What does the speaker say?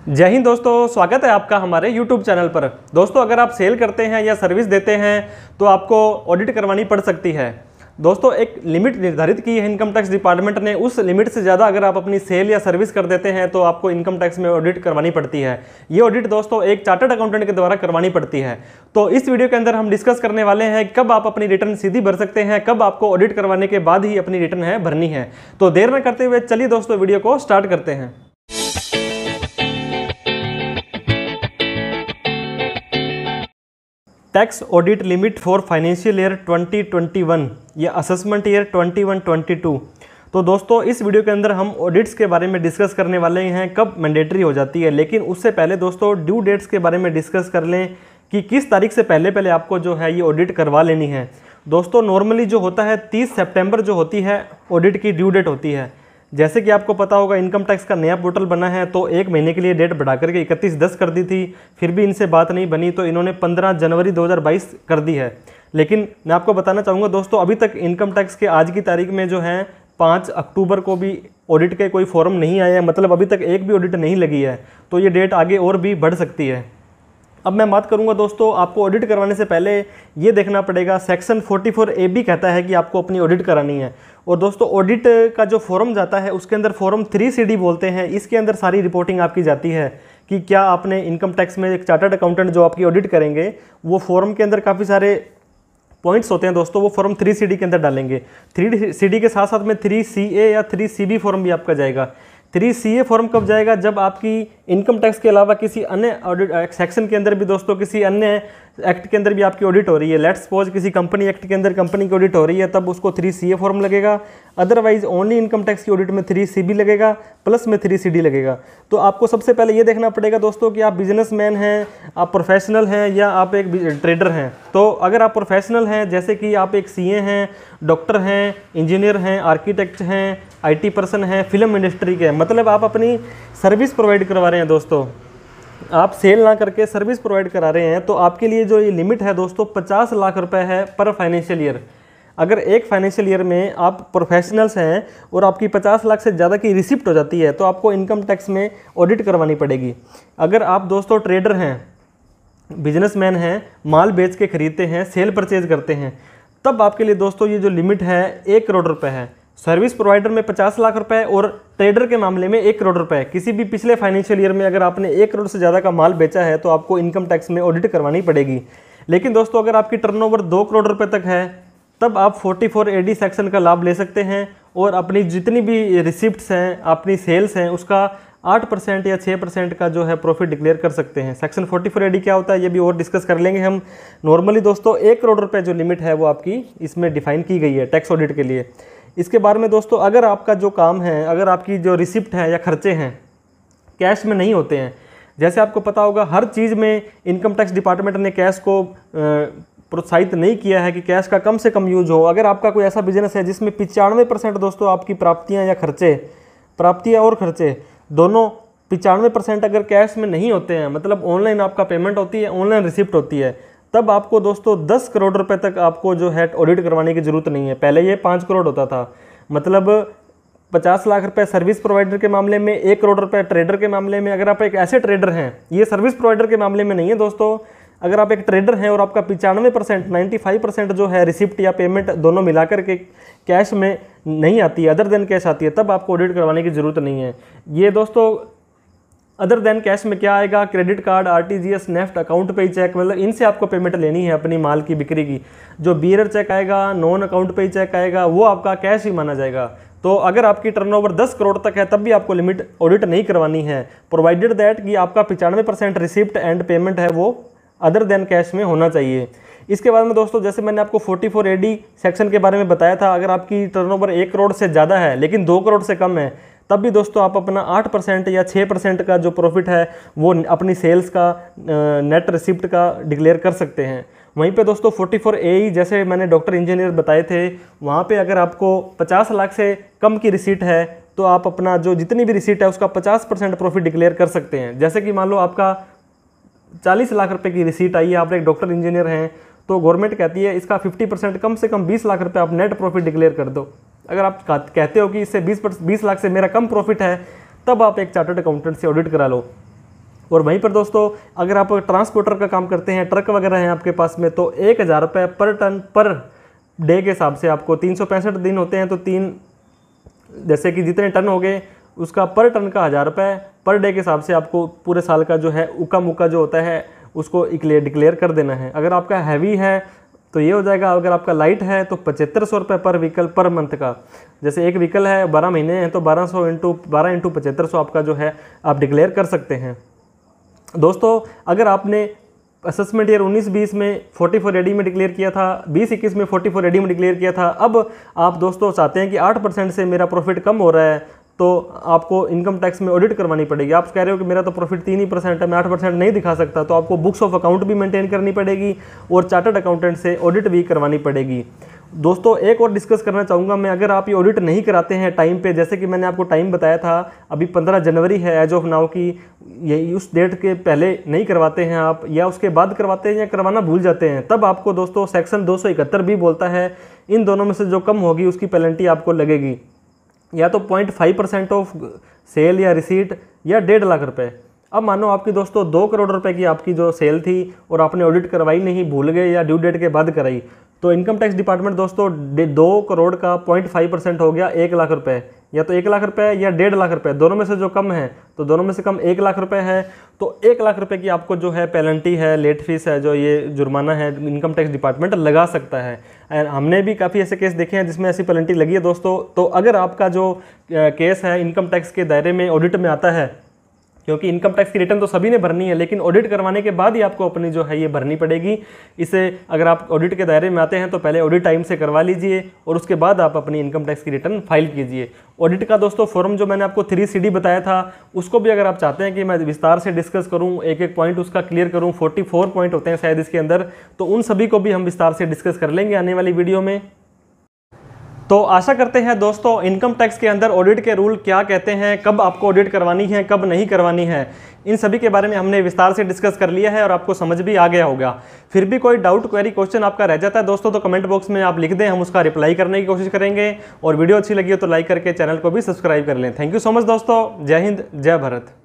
जय हिंद दोस्तों, स्वागत है आपका हमारे YouTube चैनल पर। दोस्तों, अगर आप सेल करते हैं या सर्विस देते हैं तो आपको ऑडिट करवानी पड़ सकती है। दोस्तों, एक लिमिट निर्धारित की है इनकम टैक्स डिपार्टमेंट ने। उस लिमिट से ज़्यादा अगर आप अपनी सेल या सर्विस कर देते हैं तो आपको इनकम टैक्स में ऑडिट करवानी पड़ती है। ये ऑडिट दोस्तों एक चार्टर्ड अकाउंटेंट के द्वारा करवानी पड़ती है। तो इस वीडियो के अंदर हम डिस्कस करने वाले हैं कब आप अपनी रिटर्न सीधी भर सकते हैं, कब आपको ऑडिट करवाने के बाद ही अपनी रिटर्न है भरनी है। तो देर न करते हुए चलिए दोस्तों वीडियो को स्टार्ट करते हैं। Tax audit limit for financial year 2021 या असेसमेंट ईयर 21-22। तो दोस्तों, इस वीडियो के अंदर हम ऑडिट्स के बारे में डिस्कस करने वाले हैं कब मैंडेटरी हो जाती है। लेकिन उससे पहले दोस्तों ड्यू डेट्स के बारे में डिस्कस कर लें कि किस तारीख से पहले आपको जो है ये ऑडिट करवा लेनी है। दोस्तों, नॉर्मली जो होता है 30 सितंबर जो होती है ऑडिट की ड्यू डेट होती है। जैसे कि आपको पता होगा इनकम टैक्स का नया पोर्टल बना है तो एक महीने के लिए डेट बढ़ा करके 31/10 कर दी थी। फिर भी इनसे बात नहीं बनी तो इन्होंने 15 जनवरी 2022 कर दी है। लेकिन मैं आपको बताना चाहूँगा दोस्तों, अभी तक इनकम टैक्स के आज की तारीख में जो है 5 अक्टूबर को भी ऑडिट के कोई फॉर्म नहीं आया है। मतलब अभी तक एक भी ऑडिट नहीं लगी है। तो ये डेट आगे और भी बढ़ सकती है। अब मैं बात करूंगा दोस्तों, आपको ऑडिट करवाने से पहले ये देखना पड़ेगा। सेक्शन 44A भी कहता है कि आपको अपनी ऑडिट करानी है। और दोस्तों, ऑडिट का जो फॉर्म जाता है उसके अंदर फॉर्म 3CD बोलते हैं। इसके अंदर सारी रिपोर्टिंग आपकी जाती है कि क्या आपने इनकम टैक्स में एक चार्टर्ड अकाउंटेंट जो आपकी ऑडिट करेंगे वो फॉर्म के अंदर काफ़ी सारे पॉइंट्स होते हैं दोस्तों, वो फॉर्म 3CD के अंदर डालेंगे। 3CD के साथ साथ में 3CA या 3CB फॉर्म भी आपका जाएगा। 3CA फॉर्म कब जाएगा? जब आपकी इनकम टैक्स के अलावा किसी अन्य ऑडिट सेक्शन के अंदर भी दोस्तों किसी अन्य एक्ट के अंदर भी आपकी ऑडिट हो रही है। लेट्स सपोज किसी कंपनी एक्ट के अंदर कंपनी की ऑडिट हो रही है, तब उसको 3CA फॉर्म लगेगा। अदरवाइज ओनली इनकम टैक्स की ऑडिट में 3CB लगेगा, प्लस में 3CD लगेगा। तो आपको सबसे पहले ये देखना पड़ेगा दोस्तों कि आप बिजनेसमैन हैं, आप प्रोफेशनल हैं या आप एक ट्रेडर हैं। तो अगर आप प्रोफेशनल हैं, जैसे कि आप एक CA हैं, डॉक्टर हैं, इंजीनियर हैं, आर्किटेक्ट हैं, IT पर्सन हैं, फिल्म इंडस्ट्री के, मतलब आप अपनी सर्विस प्रोवाइड करवा रहे हैं दोस्तों, आप सेल ना करके सर्विस प्रोवाइड करा रहे हैं, तो आपके लिए जो ये लिमिट है दोस्तों 50 लाख रुपए है पर फाइनेंशियल ईयर। अगर एक फाइनेंशियल ईयर में आप प्रोफेशनल्स हैं और आपकी 50 लाख से ज़्यादा की रिसिप्ट हो जाती है तो आपको इनकम टैक्स में ऑडिट करवानी पड़ेगी। अगर आप दोस्तों ट्रेडर हैं, बिजनेसमैन हैं, माल बेच के खरीदते हैं, सेल परचेज करते हैं, तब आपके लिए दोस्तों ये जो लिमिट है 1 करोड़ रुपए है। सर्विस प्रोवाइडर में 50 लाख रुपए और ट्रेडर के मामले में 1 करोड़ रुपए। किसी भी पिछले फाइनेंशियल ईयर में अगर आपने 1 करोड़ से ज़्यादा का माल बेचा है तो आपको इनकम टैक्स में ऑडिट करवानी पड़ेगी। लेकिन दोस्तों, अगर आपकी टर्नओवर 2 करोड़ रुपए तक है तब आप 44AD सेक्शन का लाभ ले सकते हैं और अपनी जितनी भी रिसिप्ट्स हैं, अपनी सेल्स हैं, उसका 8% या 6% का जो है प्रॉफिट डिक्लेयर कर सकते हैं। सेक्शन 44AD क्या होता है ये भी और डिस्कस कर लेंगे हम। नॉर्मली दोस्तों 1 करोड़ रुपए जो लिमिट है वो आपकी इसमें डिफाइन की गई है टैक्स ऑडिट के लिए। इसके बारे में दोस्तों, अगर आपका जो काम है, अगर आपकी जो रिसिप्ट है या खर्चे हैं कैश में नहीं होते हैं, जैसे आपको पता होगा हर चीज़ में इनकम टैक्स डिपार्टमेंट ने कैश को प्रोत्साहित नहीं किया है कि कैश का कम से कम यूज हो। अगर आपका कोई ऐसा बिजनेस है जिसमें 95% दोस्तों आपकी प्राप्तियां या खर्चे, प्राप्तियां और खर्चे दोनों 95% अगर कैश में नहीं होते हैं, मतलब ऑनलाइन आपका पेमेंट होती है, ऑनलाइन रिसिप्ट होती है, तब आपको दोस्तों 10 करोड़ रुपए तक आपको जो है ऑडिट करवाने की जरूरत नहीं है। पहले ये 5 करोड़ होता था। मतलब 50 लाख रुपए सर्विस प्रोवाइडर के मामले में, 1 करोड़ रुपए ट्रेडर के मामले में। अगर आप एक ऐसे ट्रेडर हैं, ये सर्विस प्रोवाइडर के मामले में नहीं है दोस्तों, अगर आप एक ट्रेडर हैं और आपका 95%, 95% जो है रिसिप्ट या पेमेंट दोनों मिलाकर के कैश में नहीं आती है, अदर देन कैश आती है, तब आपको ऑडिट करवाने की जरूरत नहीं है। ये दोस्तों अदर देन कैश में क्या आएगा? Credit card, RTGS, NEFT, account पे चेक, मतलब इनसे आपको पेमेंट लेनी है अपनी माल की बिक्री की। जो बियरर चेक आएगा, नॉन अकाउंट पे चेक आएगा, वो आपका कैश ही माना जाएगा। तो अगर आपकी टर्नओवर 10 करोड़ तक है तब भी आपको लिमिट ऑडिट नहीं करवानी है, प्रोवाइडेड दैट कि आपका 95% रिसिप्ट एंड पेमेंट है वो अदर देन कैश में होना चाहिए। इसके बाद में दोस्तों, जैसे मैंने आपको 44AD सेक्शन के बारे में बताया था, अगर आपकी टर्नओवर 1 करोड़ से ज़्यादा है लेकिन 2 करोड़ से कम है, तब भी दोस्तों आप अपना 8% या 6% का जो प्रॉफिट है वो अपनी सेल्स का, नेट रिसिप्ट का डिक्लेयर कर सकते हैं। वहीं पे दोस्तों 44AE जैसे मैंने डॉक्टर इंजीनियर बताए थे, वहाँ पे अगर आपको 50 लाख से कम की रिसीट है तो आप अपना जो जितनी भी रिसीट है उसका 50% प्रॉफिट डिक्लेयर कर सकते हैं। जैसे कि मान लो आपका 40 लाख रुपए की रिसीट आई है, आप एक डॉक्टर इंजीनियर हैं, तो गवर्नमेंट कहती है इसका 50% कम से कम 20 लाख रुपए आप नेट प्रॉफिट डिक्लेयर कर दो। अगर आप कहते हो कि इससे 20 लाख से मेरा कम प्रॉफिट है, तब आप एक चार्टर्ड अकाउंटेंट से ऑडिट करा लो। और वहीं पर दोस्तों अगर आप ट्रांसपोर्टर का काम करते हैं, ट्रक वगैरह हैं आपके पास में, तो 1000 रुपये पर टन पर डे के हिसाब से आपको 365 दिन होते हैं, तो जैसे कि जितने टन हो गए उसका पर टन का 1000 रुपये पर डे के हिसाब से आपको पूरे साल का जो है उका मुका जो होता है उसको डिक्लेयर कर देना है। अगर आपका हैवी है तो ये हो जाएगा, अगर आपका लाइट है तो 7500 रुपये पर व्हीकल पर मंथ का। जैसे एक व्हीकल है 12 महीने हैं तो 1200 इंटू 12 इंटू 7500 आपका जो है आप डिक्लेयर कर सकते हैं। दोस्तों अगर आपने असेसमेंट ईयर 19-20 में 44 एडी में डिक्लेयर किया था, 20-21 में 44 एडी में डिक्लेयर किया था, अब आप दोस्तों चाहते हैं कि 8% से मेरा प्रॉफिट कम हो रहा है तो आपको इनकम टैक्स में ऑडिट करवानी पड़ेगी। आप कह रहे हो कि मेरा तो प्रॉफिट 3% है, मैं 8% नहीं दिखा सकता, तो आपको बुक्स ऑफ अकाउंट भी मेंटेन करनी पड़ेगी और चार्टर्ड अकाउंटेंट से ऑडिट भी करवानी पड़ेगी। दोस्तों एक और डिस्कस करना चाहूँगा मैं, अगर आप ये ऑडिट नहीं कराते हैं टाइम पे, जैसे कि मैंने आपको टाइम बताया था अभी 15 जनवरी है एज ऑफ नाउ की, यही उस डेट के पहले नहीं करवाते हैं आप या उसके बाद करवाते हैं या करवाना भूल जाते हैं, तब आपको दोस्तों सेक्शन 271 भी बोलता है इन दोनों में से जो कम होगी उसकी पेनल्टी आपको लगेगी, या तो 0.5% ऑफ सेल या रिसीट या 1.5 लाख रुपए। अब मानो आपकी दोस्तों 2 करोड़ रुपए की आपकी जो सेल थी और आपने ऑडिट करवाई नहीं, भूल गए या ड्यू डेट के बाद कराई, तो इनकम टैक्स डिपार्टमेंट दोस्तों 2 करोड़ का 0.5% हो गया 1 लाख रुपए, या तो 1 लाख रुपए या 1.5 लाख रुपए, दोनों में से जो कम है तो दोनों में से कम 1 लाख रुपए है, तो 1 लाख रुपए की आपको जो है पेनल्टी है, लेट फीस है, जो ये जुर्माना है इनकम टैक्स डिपार्टमेंट लगा सकता है। और हमने भी काफ़ी ऐसे केस देखे हैं जिसमें ऐसी पेनल्टी लगी है दोस्तों। तो अगर आपका जो केस है इनकम टैक्स के दायरे में ऑडिट में आता है, क्योंकि इनकम टैक्स की रिटर्न तो सभी ने भरनी है, लेकिन ऑडिट करवाने के बाद ही आपको अपनी जो है ये भरनी पड़ेगी। इसे अगर आप ऑडिट के दायरे में आते हैं तो पहले ऑडिट टाइम से करवा लीजिए और उसके बाद आप अपनी इनकम टैक्स की रिटर्न फाइल कीजिए। ऑडिट का दोस्तों फॉर्म जो मैंने आपको 3CD बताया था, उसको भी अगर आप चाहते हैं कि मैं विस्तार से डिस्कस करूँ, एक एक पॉइंट उसका क्लियर करूँ, 44 पॉइंट होते हैं शायद इसके अंदर, तो उन सभी को भी हम विस्तार से डिस्कस कर लेंगे आने वाली वीडियो में। तो आशा करते हैं दोस्तों इनकम टैक्स के अंदर ऑडिट के रूल क्या कहते हैं, कब आपको ऑडिट करवानी है, कब नहीं करवानी है, इन सभी के बारे में हमने विस्तार से डिस्कस कर लिया है और आपको समझ भी आ गया होगा। फिर भी कोई डाउट, क्वेरी, क्वेश्चन आपका रह जाता है दोस्तों तो कमेंट बॉक्स में आप लिख दें, हम उसका रिप्लाई करने की कोशिश करेंगे। और वीडियो अच्छी लगी हो तो लाइक करके चैनल को भी सब्सक्राइब कर लें। थैंक यू सो मच दोस्तों। जय हिंद, जय भारत।